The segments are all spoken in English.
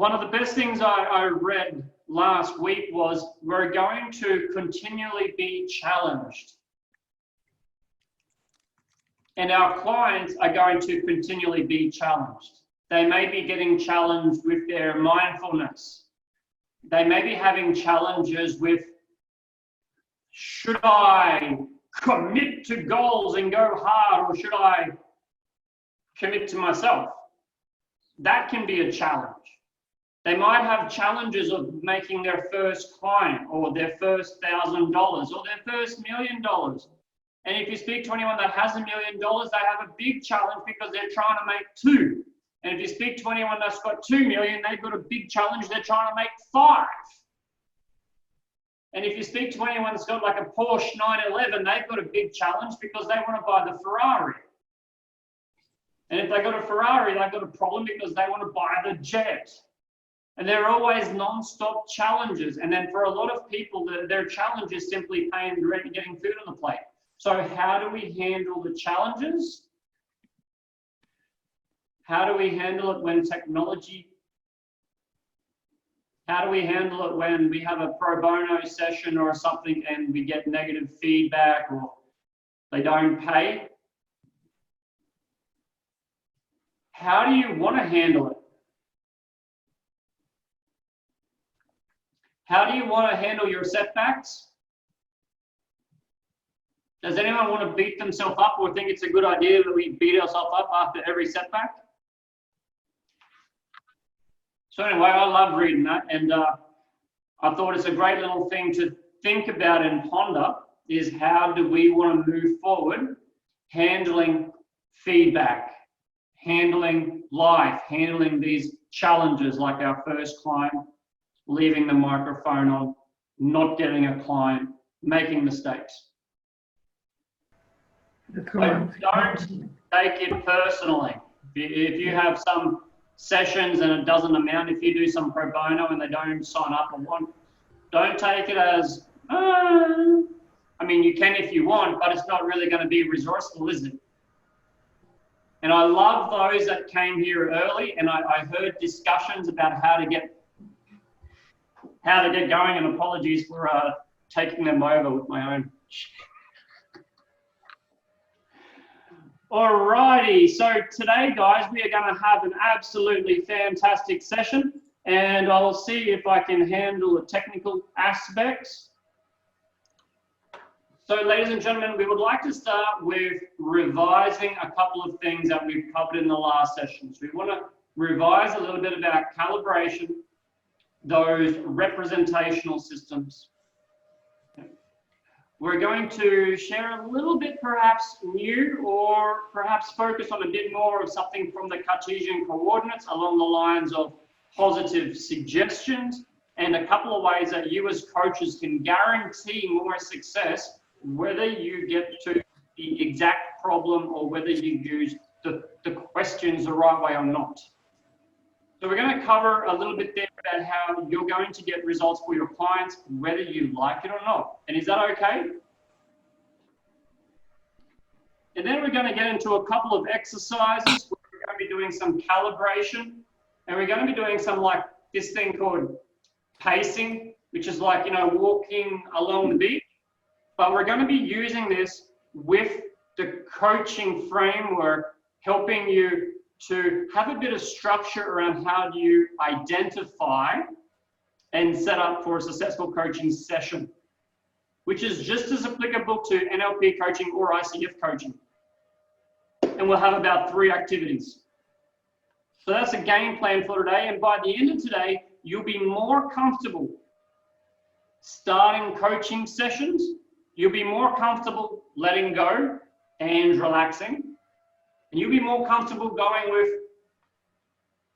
One of the best things I read last week was we're going to continually be challenged. And our clients are going to continually be challenged. They may be getting challenged with their mindfulness. They may be having challenges with, should I commit to goals and go hard, or should I commit to myself? That can be a challenge. They might have challenges of making their first client, or their first $1,000, or their first $1 million. And if you speak to anyone that has $1 million, they have a big challenge because they're trying to make 2. And if you speak to anyone that's got 2 million, they've got a big challenge, they're trying to make 5. And if you speak to anyone that's got like a Porsche 911, they've got a big challenge because they want to buy the Ferrari. And if they got a Ferrari, they've got a problem because they want to buy the jet. And there are always non-stop challenges. And then for a lot of people, their challenge is simply paying the rent and getting food on the plate. So how do we handle the challenges? How do we handle it when technology? How do we handle it when we have a pro bono session or something and we get negative feedback or they don't pay? How do you want to handle it? How do you want to handle your setbacks? Does anyone want to beat themselves up or think it's a good idea that we beat ourselves up after every setback? So anyway, I love reading that, and I thought it's a great little thing to think about and ponder, is how do we want to move forward handling feedback, handling life, handling these challenges like our first client, leaving the microphone on, not getting a client, making mistakes. But don't take it personally. If you have some sessions and it doesn't amount, if you do some pro bono and they don't sign up or want, don't take it as, I mean, you can if you want, but it's not really going to be resourceful, is it? And I love those that came here early, and I heard discussions about how to get going, and apologies for taking them over with my own. Alrighty, so today, guys, we are going to have an absolutely fantastic session, and I'll see if I can handle the technical aspects. So, ladies and gentlemen, we would like to start with revising a couple of things that we've covered in the last session. So we want to revise a little bit about calibration, those representational systems. We're going to share a little bit perhaps new, or perhaps focus on a bit more of something from the Cartesian coordinates along the lines of positive suggestions, and a couple of ways that you as coaches can guarantee more success, whether you get to the exact problem or whether you use the questions the right way or not. So we're going to cover a little bit there about how you're going to get results for your clients, whether you like it or not. And is that okay? And then we're going to get into a couple of exercises where we're going to be doing some calibration, and we're going to be doing some like this thing called pacing, which is like, you know, walking along the beach. But we're going to be using this with the coaching framework, helping you to have a bit of structure around how do you identify and set up for a successful coaching session, which is just as applicable to NLP coaching or ICF coaching. And we'll have about 3 activities. So that's a game plan for today. And by the end of today, you'll be more comfortable starting coaching sessions. You'll be more comfortable letting go and relaxing. And you'll be more comfortable going with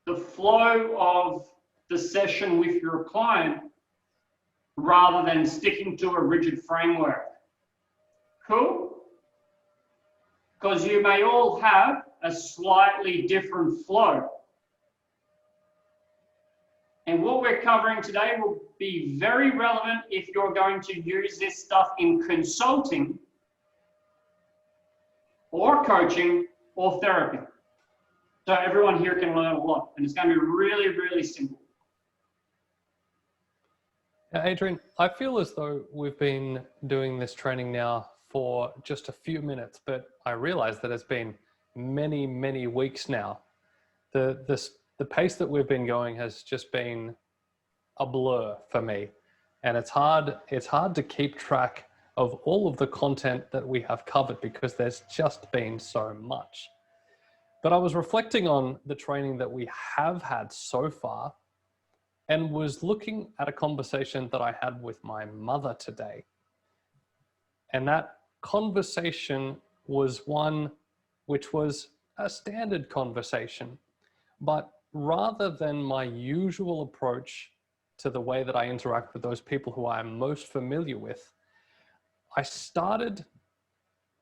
the flow of the session with your client rather than sticking to a rigid framework. Cool? Because you may all have a slightly different flow. And what we're covering today will be very relevant if you're going to use this stuff in consulting or coaching or therapy. So everyone here can learn a lot, and it's going to be really, really simple. Adrian, I feel as though we've been doing this training now for just a few minutes, but I realize that it's been many, many weeks now. The pace that we've been going has just been a blur for me, and it's hard to keep track of all of the content that we have covered because there's just been so much. But I was reflecting on the training that we have had so far and was looking at a conversation that I had with my mother today. And that conversation was one which was a standard conversation, but rather than my usual approach to the way that I interact with those people who I am most familiar with, I started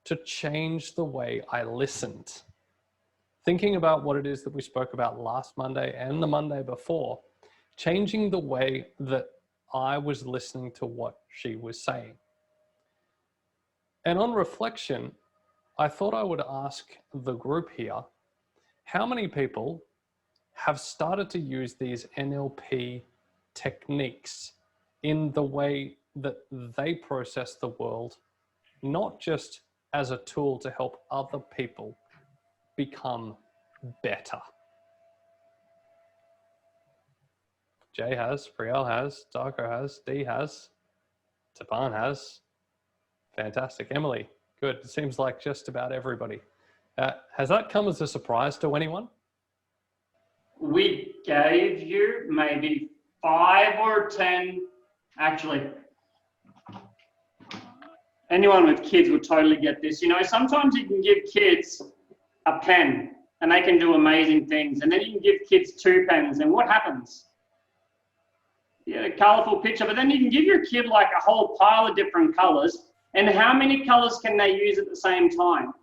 to change the way I listened. Thinking about what it is that we spoke about last Monday and the Monday before, changing the way that I was listening to what she was saying. And on reflection, I thought I would ask the group here, how many people have started to use these NLP techniques in the way that they process the world, not just as a tool to help other people become better? Jay has, Priel has, Darko has, Dee has, Tapan has. Fantastic. Emily, good. It seems like just about everybody. Has that come as a surprise to anyone? We gave you maybe 5 or 10, actually. Anyone with kids will totally get this. You know, sometimes you can give kids a pen and they can do amazing things. And then you can give kids 2 pens and what happens? Yeah, a colorful picture, but then you can give your kid like a whole pile of different colors. And how many colors can they use at the same time?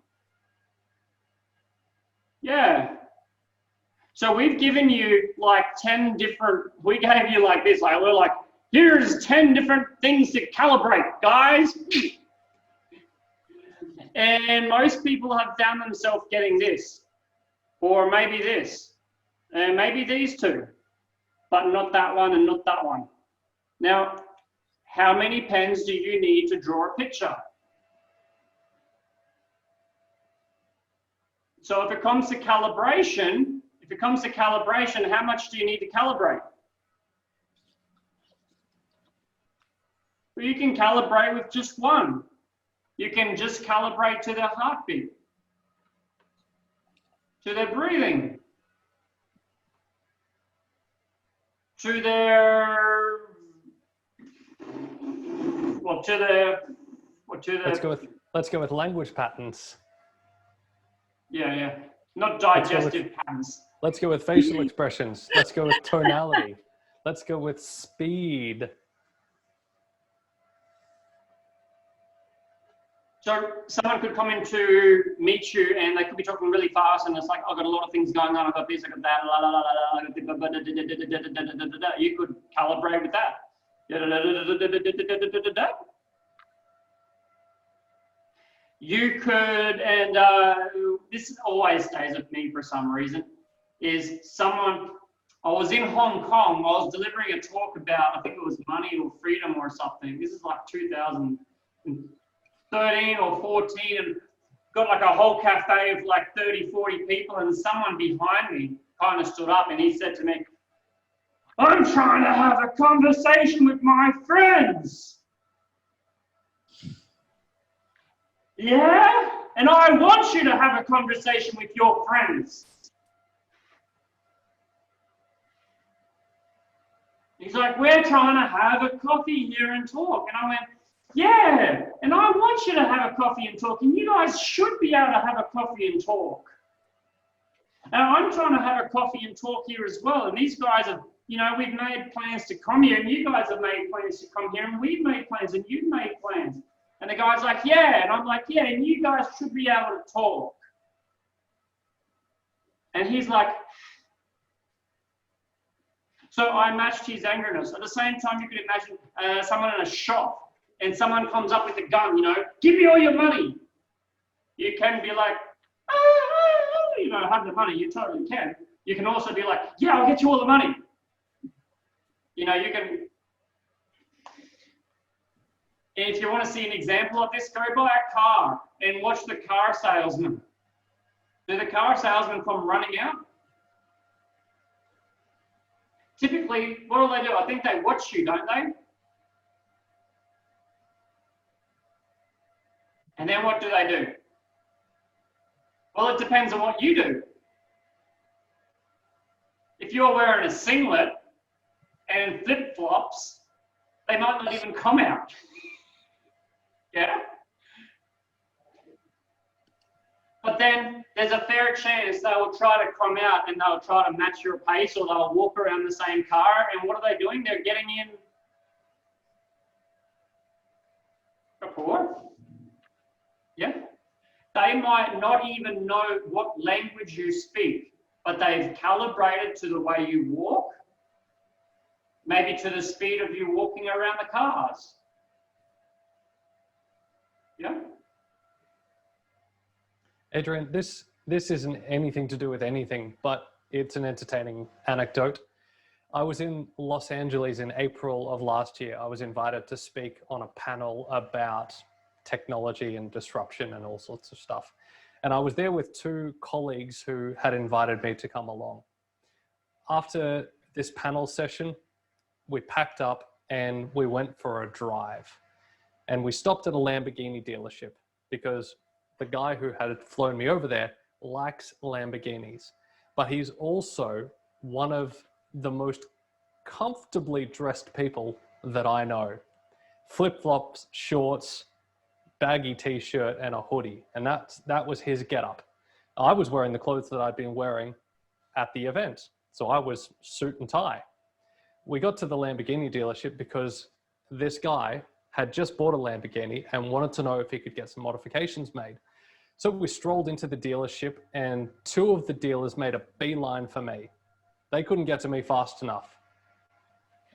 Yeah. So we've given you like 10 different, we gave you like this, like we're like, here's 10 different things to calibrate, guys. And most people have found themselves getting this, or maybe this, and maybe these 2, but not that one and not that one. Now, how many pens do you need to draw a picture? So if it comes to calibration, how much do you need to calibrate? Well, you can calibrate with just one. You can just calibrate to their heartbeat, to their breathing, to their, Let's go with language patterns. Yeah. Not digestive patterns. Let's go with facial expressions. Let's go with tonality. Let's go with speed. So someone could come in to meet you and they could be talking really fast and it's like, I've got a lot of things going on, I've got this, I've got that, la la la la la. You could calibrate with that. You could, and this always stays with me for some reason, is someone, I was in Hong Kong, I was delivering a talk about, I think it was money or freedom or something. This is like 2013 or 14, and got like a whole cafe of like 30, 40 people, and someone behind me kind of stood up and he said to me, I'm trying to have a conversation with my friends. Yeah? And I want you to have a conversation with your friends. He's like, we're trying to have a coffee here and talk. And I went, yeah, and I want you to have a coffee and talk, and you guys should be able to have a coffee and talk. And I'm trying to have a coffee and talk here as well. And these guys have, you know, we've made plans to come here, and you guys have made plans to come here, and we've made plans, and you've made plans. And the guy's like, yeah. And I'm like, yeah, and you guys should be able to talk. And he's like, so I matched his angerness. At the same time, you could imagine someone in a shop and someone comes up with a gun, you know, give me all your money. You can be like, you know, have the money, you totally can. You can also be like, yeah, I'll get you all the money. You know, you can, If you want to see an example of this, go buy a car and watch the car salesman. Do the car salesmen come running out? Typically, what do? I think they watch you, don't they? And then what do they do? Well, it depends on what you do. If you're wearing a singlet and flip-flops, they might not even come out. Yeah? But then there's a fair chance they will try to come out and they'll try to match your pace, or they'll walk around the same car. And what are they doing? They're getting in rapport. Yeah? They might not even know what language you speak, but they've calibrated to the way you walk, maybe to the speed of you walking around the cars. Yeah? Adrian, this isn't anything to do with anything, but it's an entertaining anecdote. I was in Los Angeles in April of last year. I was invited to speak on a panel about technology and disruption and all sorts of stuff. And I was there with two colleagues who had invited me to come along. After this panel session, we packed up and we went for a drive. And we stopped at a Lamborghini dealership because the guy who had flown me over there likes Lamborghinis, but he's also one of the most comfortably dressed people that I know. Flip-flops, shorts, baggy t-shirt and a hoodie. And that was his getup. I was wearing the clothes that I'd been wearing at the event. So I was suit and tie. We got to the Lamborghini dealership because this guy had just bought a Lamborghini and wanted to know if he could get some modifications made. So we strolled into the dealership and two of the dealers made a beeline for me. They couldn't get to me fast enough.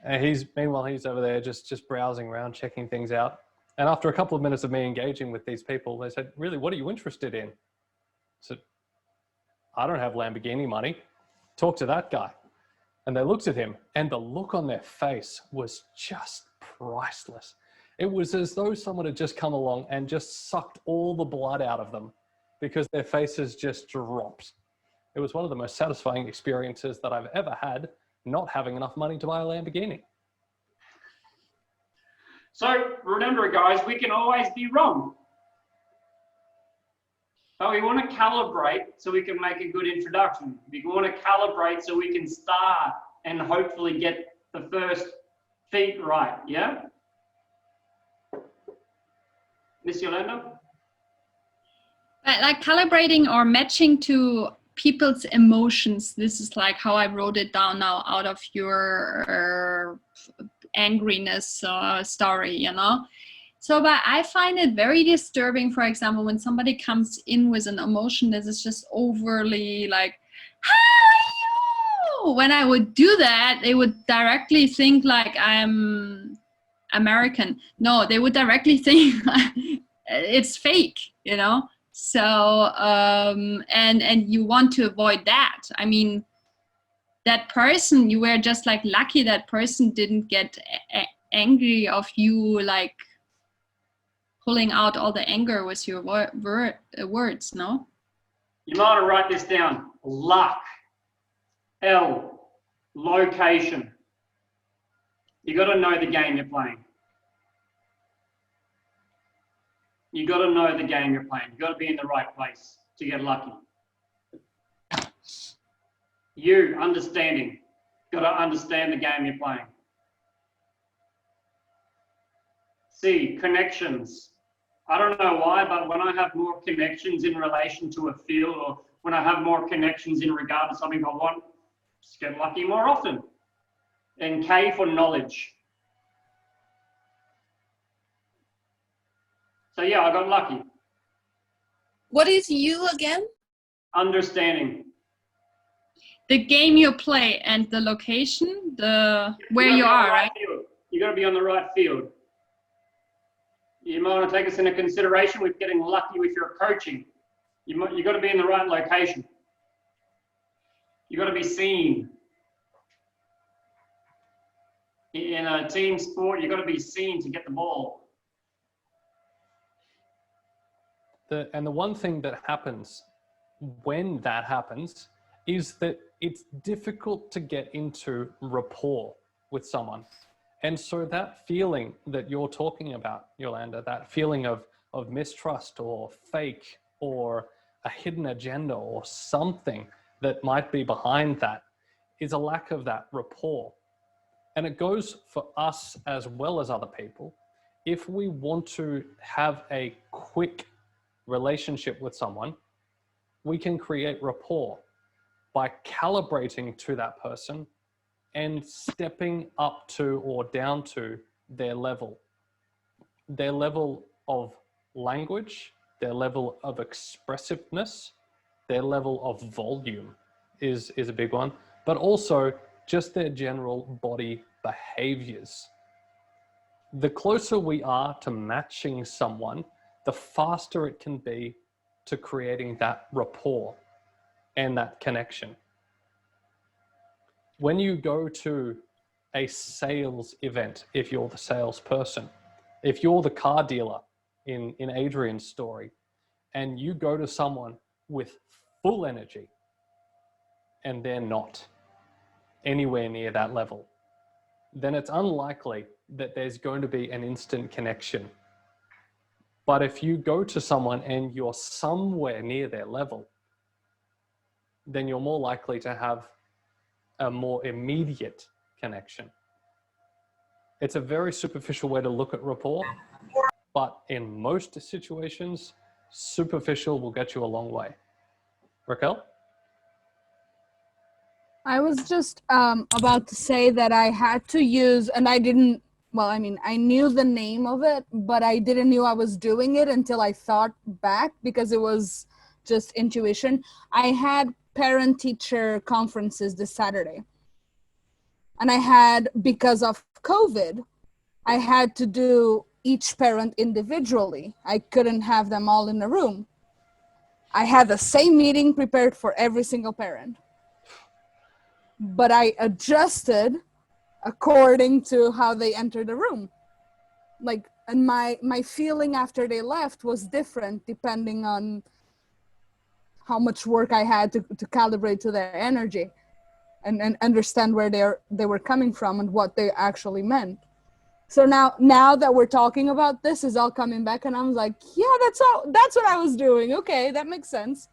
And meanwhile, he's over there just browsing around, checking things out. And after a couple of minutes of me engaging with these people, they said, really, what are you interested in? I said, I don't have Lamborghini money. Talk to that guy. And they looked at him and the look on their face was just priceless. It was as though someone had just come along and just sucked all the blood out of them because their faces just dropped. It was one of the most satisfying experiences that I've ever had, not having enough money to buy a Lamborghini. So remember, guys, we can always be wrong. But we want to calibrate so we can make a good introduction. We want to calibrate so we can start and hopefully get the first feet right, yeah? Miss Yolanda? Like calibrating or matching to people's emotions. This is like how I wrote it down now out of your angriness story, you know? So, but I find it very disturbing, for example, when somebody comes in with an emotion that is just overly like, how are you? When I would do that, they would directly think like I'm American. No, they would directly think it's fake, you know? So, and you want to avoid that. I mean, that person, you were just like lucky that person didn't get angry of you, like pulling out all the anger with your words, no? You might want to write this down. Luck. L. Location. You got to know the game you're playing. You got to know the game you're playing. You got to be in the right place to get lucky. You, understanding. Got to understand the game you're playing. C, connections. I don't know why, but when I have more connections in relation to a field, or when I have more connections in regard to something I want, just get lucky more often. And K for knowledge. So yeah, I got lucky. What is you again? Understanding. The game you play and the location, where you are, right? You got to be on the right field. You might want to take this into consideration with getting lucky with your coaching. You got to be in the right location. You got to be seen. In a team sport, you got to be seen to get the ball. And the one thing that happens when that happens is that it's difficult to get into rapport with someone. And so that feeling that you're talking about, Yolanda, that feeling of mistrust or fake or a hidden agenda or something that might be behind that is a lack of that rapport. And it goes for us as well as other people. If we want to have a quick relationship with someone, we can create rapport by calibrating to that person and stepping up to or down to their level of language, their level of expressiveness, their level of volume is a big one, but also just their general body behaviors. The closer we are to matching someone, the faster it can be to creating that rapport and that connection. When you go to a sales event, if you're the salesperson, if you're the car dealer in Adrian's story, and you go to someone with full energy and they're not anywhere near that level, then it's unlikely that there's going to be an instant connection. But if you go to someone and you're somewhere near their level, then you're more likely to have a more immediate connection. It's a very superficial way to look at rapport, but in most situations, superficial will get you a long way. Raquel? I was just about to say that I had to use, and I didn't, well, I mean, I knew the name of it, but I didn't know I was doing it until I thought back because it was just intuition. I had parent-teacher conferences this Saturday. And I had, because of COVID, I had to do each parent individually. I couldn't have them all in a room. I had the same meeting prepared for every single parent. But I adjusted according to how they entered the room. Like, and my feeling after they left was different depending on how much work I had to calibrate to their energy and understand where they were coming from and what they actually meant. So now that we're talking about this, is all coming back, and I'm like, yeah, that's what I was doing. Okay, that makes sense.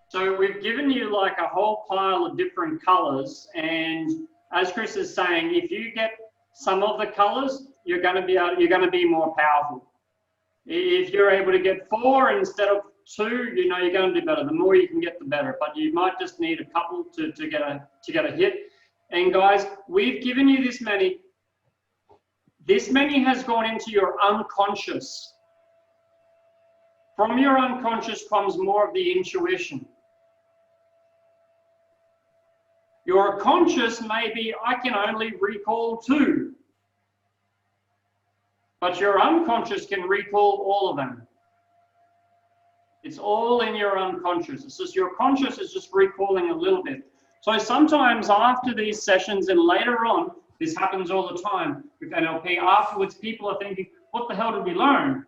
So we've given you like a whole pile of different colors, and as Chris is saying, if you get some of the colors, you're going to be more powerful. If you're able to get 4 instead of 2, you know you're going to do better. The more you can get, the better. But you might just need a couple to get a hit. And guys, we've given you this many. This many has gone into your unconscious. From your unconscious comes more of the intuition. Your conscious may be, I can only recall 2. But your unconscious can recall all of them. It's all in your unconscious. It's just your conscious is just recalling a little bit. So sometimes after these sessions and later on, this happens all the time with NLP, afterwards people are thinking, what the hell did we learn?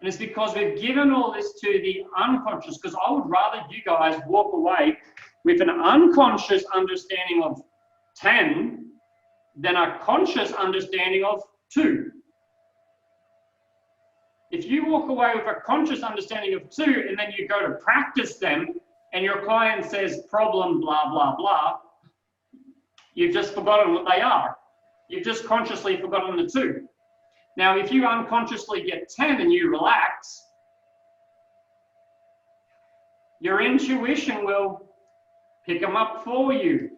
And it's because we've given all this to the unconscious, because I would rather you guys walk away with an unconscious understanding of 10 than a conscious understanding of 2. If you walk away with a conscious understanding of 2 and then you go to practice them and your client says problem, blah, blah, blah, you've just forgotten what they are. You've just consciously forgotten the 2. Now, if you unconsciously get 10 and you relax, your intuition will pick them up for you.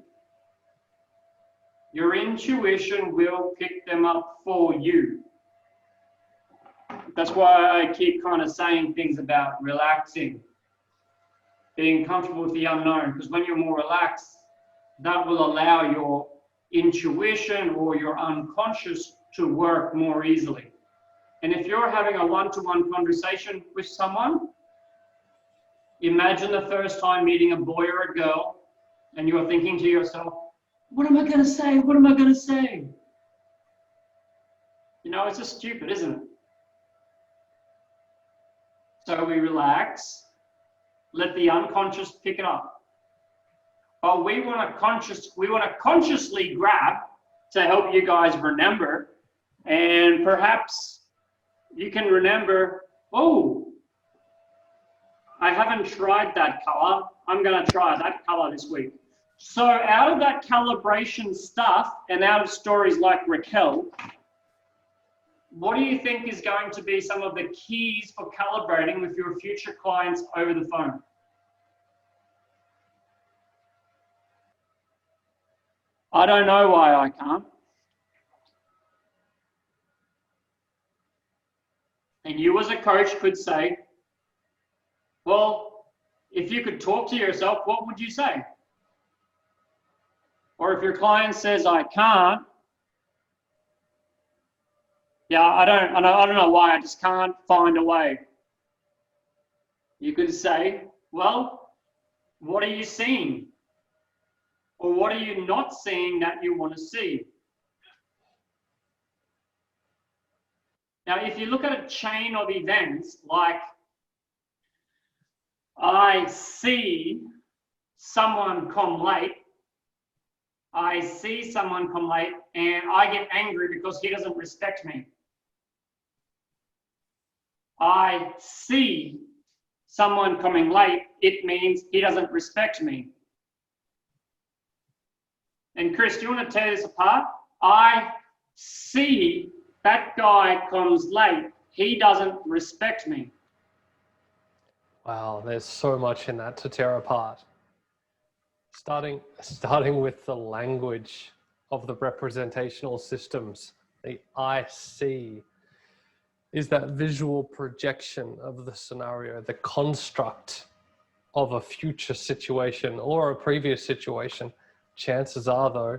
Your intuition will pick them up for you. That's why I keep kind of saying things about relaxing, being comfortable with the unknown, because when you're more relaxed, that will allow your intuition or your unconscious to work more easily. And if you're having a one-to-one conversation with someone, imagine the first time meeting a boy or a girl, and you're thinking to yourself, what am I going to say? What am I going to say? You know, it's just stupid, isn't it? So we relax, let the unconscious pick it up. But we want to consciously grab to help you guys remember. And perhaps you can remember, oh, I haven't tried that color. I'm going to try that color this week. So out of that calibration stuff and out of stories like Raquel, what do you think is going to be some of the keys for calibrating with your future clients over the phone? I don't know why I can't. And you as a coach could say, well, if you could talk to yourself, what would you say? Or if your client says, I can't, yeah, I don't know why, I just can't find a way. You could say, well, what are you seeing? Or what are you not seeing that you want to see? Now, if you look at a chain of events, like I see someone come late, I see someone come late and I get angry because he doesn't respect me. I see someone coming late, it means he doesn't respect me. And Chris, do you want to tear this apart? I see that guy comes late, he doesn't respect me. Wow, there's so much in that to tear apart. Starting with the language of the representational systems, the I see is that visual projection of the scenario, the construct of a future situation or a previous situation. Chances are, though,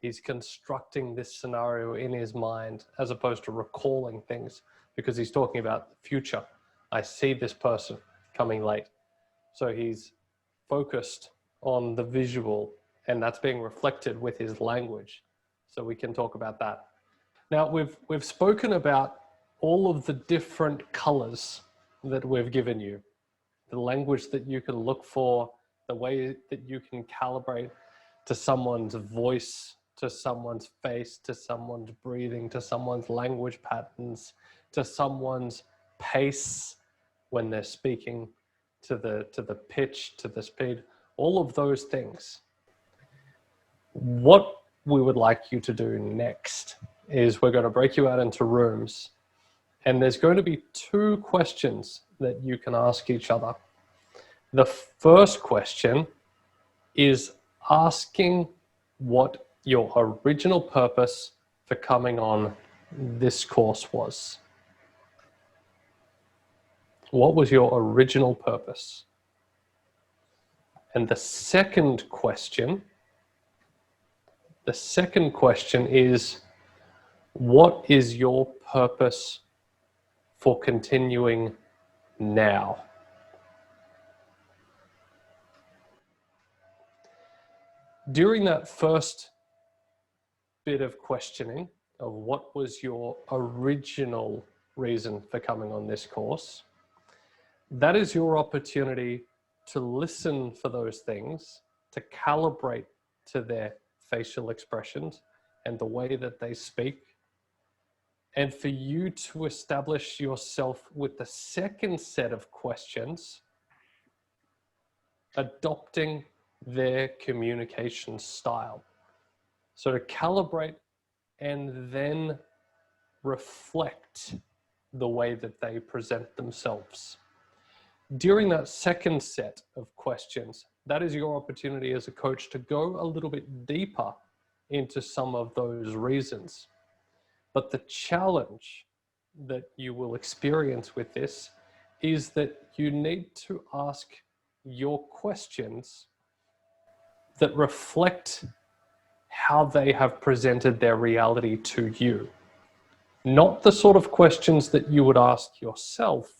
he's constructing this scenario in his mind as opposed to recalling things, because he's talking about the future. I see this person coming late. So he's focused on the visual, and that's being reflected with his language. So we can talk about that. Now, we've spoken about all of the different colors that we've given you, the language that you can look for, the way that you can calibrate to someone's voice, to someone's face, to someone's breathing, to someone's language patterns, to someone's pace when they're speaking, to the pitch, to the speed, all of those things. What we would like you to do next is we're going to break you out into rooms, and there's going to be 2 questions that you can ask each other. The first question is asking what your original purpose for coming on this course was. What was your original purpose? And the second question is, what is your purpose for continuing now? During that first bit of questioning of what was your original reason for coming on this course, that is your opportunity to listen for those things, to calibrate to their facial expressions and the way that they speak, and for you to establish yourself with the second set of questions, adopting their communication style. So to calibrate and then reflect the way that they present themselves. During that second set of questions, that is your opportunity as a coach to go a little bit deeper into some of those reasons. But the challenge that you will experience with this is that you need to ask your questions that reflect how they have presented their reality to you. Not the sort of questions that you would ask yourself,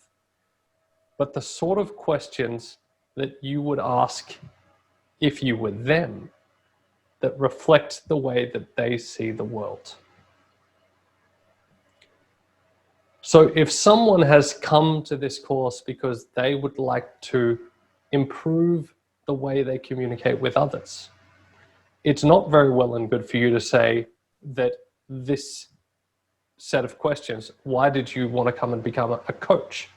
but the sort of questions that you would ask if you were them, that reflect the way that they see the world. So if someone has come to this course because they would like to improve the way they communicate with others, it's not very well and good for you to say that this set of questions, why did you want to come and become a coach?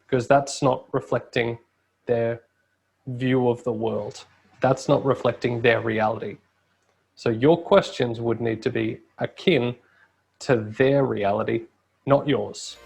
Because that's not reflecting their view of the world. That's not reflecting their reality. So your questions would need to be akin to their reality, not yours.